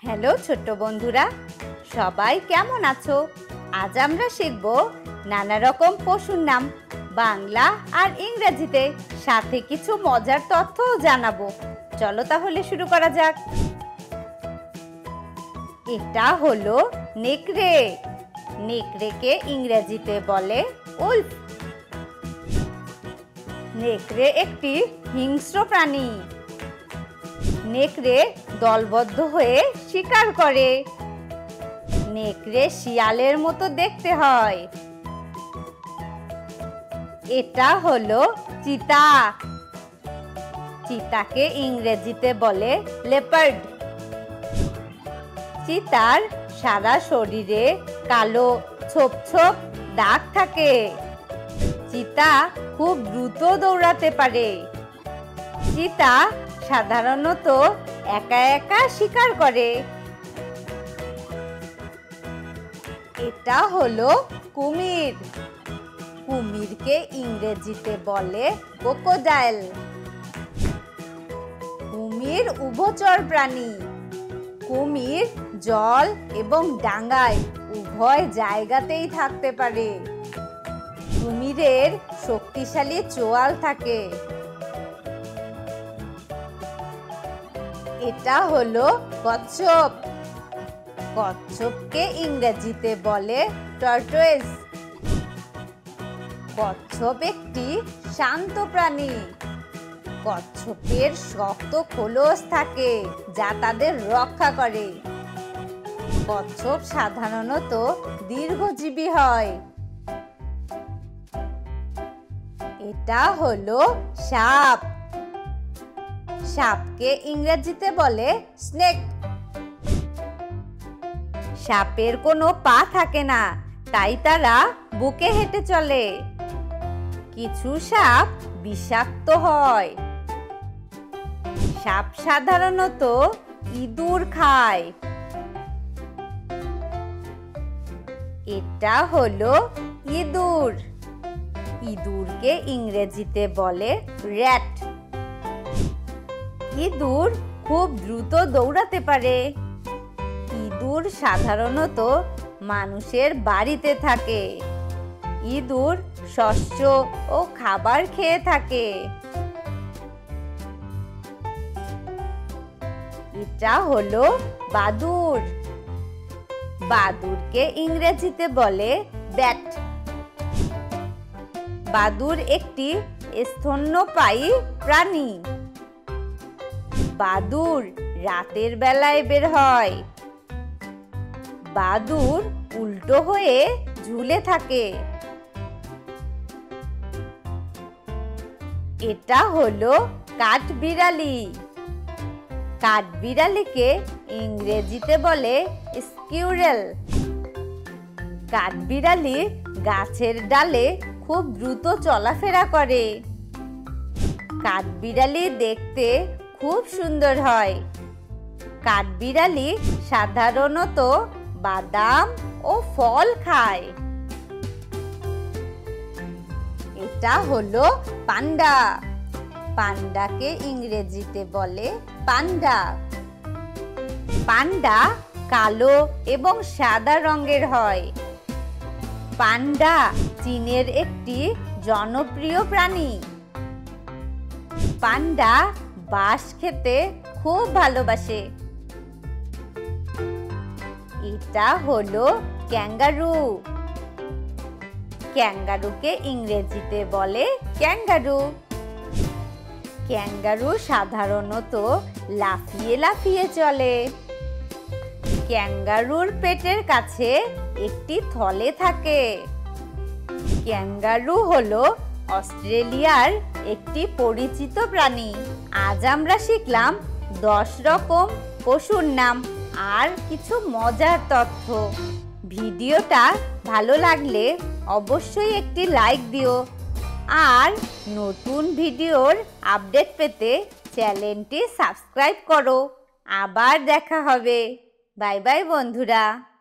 Hello ছোট্ট বন্ধুরা, সবাই কেমন আছো? আজ আমরা শিখব নানা রকম পশুর নাম বাংলা আর ইংরেজিতে, সাথে কিছু মজার তথ্যও জানাবো। চলো তাহলে শুরু করা যাক। এটা হলো নেকড়ে। নেকড়েকে ইংরেজিতে বলে উলফ। নেকড়ে একটি হিংস্র প্রাণী। নেকড়ে দলবদ্ধ হয়ে শিকার করে। নেকড়ে শিয়ালের মতো দেখতে হয়। এটা হলো চিতা। চিতাকে ইংরেজিতে বলে লেপার্ড। চিতার সারা শরীরে কালো ছোপ ছোপ দাগ থাকে। চিতা খুব দ্রুত দৌড়াতে পারে। চিতা সাধারণত একা একা শিকার করে। এটা হলো কুমির। কুমিরকে ইংরেজিতে বলে ক্রোকোডাইল। কুমির উভচর প্রাণী। কুমির জল এবং ডাঙায় উভয় জায়গাতেই থাকতে পারে। কুমিরের শক্তিশালী চোয়াল থাকে। এটা হলো কচ্ছপ। কচ্ছপকে ইংরেজিতে বলে টর্টয়েস। কচ্ছপ একটি শান্ত প্রাণী। কচ্ছপের শক্ত খোলস থাকে যা তাদের রক্ষা করে। কচ্ছপ সাধারণত দীর্ঘজীবী হয়। এটা হলো সাপ। সাপকে ইংরেজিতে বলে স্নেক। সাপের কোনো পা থাকে না, তাই তারা বুকে হেঁটে চলে। কিছু সাপ বিষাক্ত হয়। সাপ সাধারণত ইঁদুর খায়। এটা হলো ইঁদুর। ইঁদুরকে ইংরেজিতে বলে র্যাট। ইঁদুর খুব দ্রুত দৌড়াতে পারে। ইঁদুর সাধারণত মানুষের বাড়িতে থাকে। ইঁদুর শস্য ও খাবার খেয়ে থাকে। এটা হলো বাদুড়। বাদুড়কে ইংরেজিতে বলে ব্যাট। বাদুড় একটি স্তন্যপায়ী প্রাণী। বাদুড় রাতের বেলায় বের হয়। বাদুড় উল্টো হয়ে ঝুলে থাকে। এটা হলো কাঠবিড়ালি। কাঠবিড়ালিকে ইংরেজিতে বলে স্কিউরেল। কাঠবিড়ালি গাছের ডালে খুব দ্রুত চলাফেরা করে। কাঠবিড়ালি দেখতে খুব সুন্দর হয়। কাঠবিড়ালি সাধারণত বাদাম ও ফল খায়। এটা হলো পান্ডা। পান্ডাকে ইংরেজিতে বলে পান্ডা। পান্ডা কালো এবং সাদা রঙের হয়। পান্ডা চীনের একটি জনপ্রিয় প্রাণী। পান্ডা বাঁশ খেতে খুব ভালোবাসে। এটা হলো ক্যাঙ্গারু। ক্যাঙ্গারুকে ইংরেজিতে বলে ক্যাঙ্গারু। ক্যাঙ্গারু সাধারণত লাফিয়ে লাফিয়ে চলে। ক্যাঙ্গারুর পেটের কাছে একটি থলে থাকে। ক্যাঙ্গারু হলো অস্ট্রেলিয়ার একটি পরিচিত প্রাণী। আজ আমরা শিখলাম 10 রকম পশুর নাম আর কিছু মজার তথ্য। ভিডিওটা ভালো লাগলে অবশ্যই একটি লাইক দিও। আর নতুন ভিডিওর আপডেট পেতে চ্যানেলটি সাবস্ক্রাইব করো। আবার দেখা হবে। বাই বাই বন্ধুরা।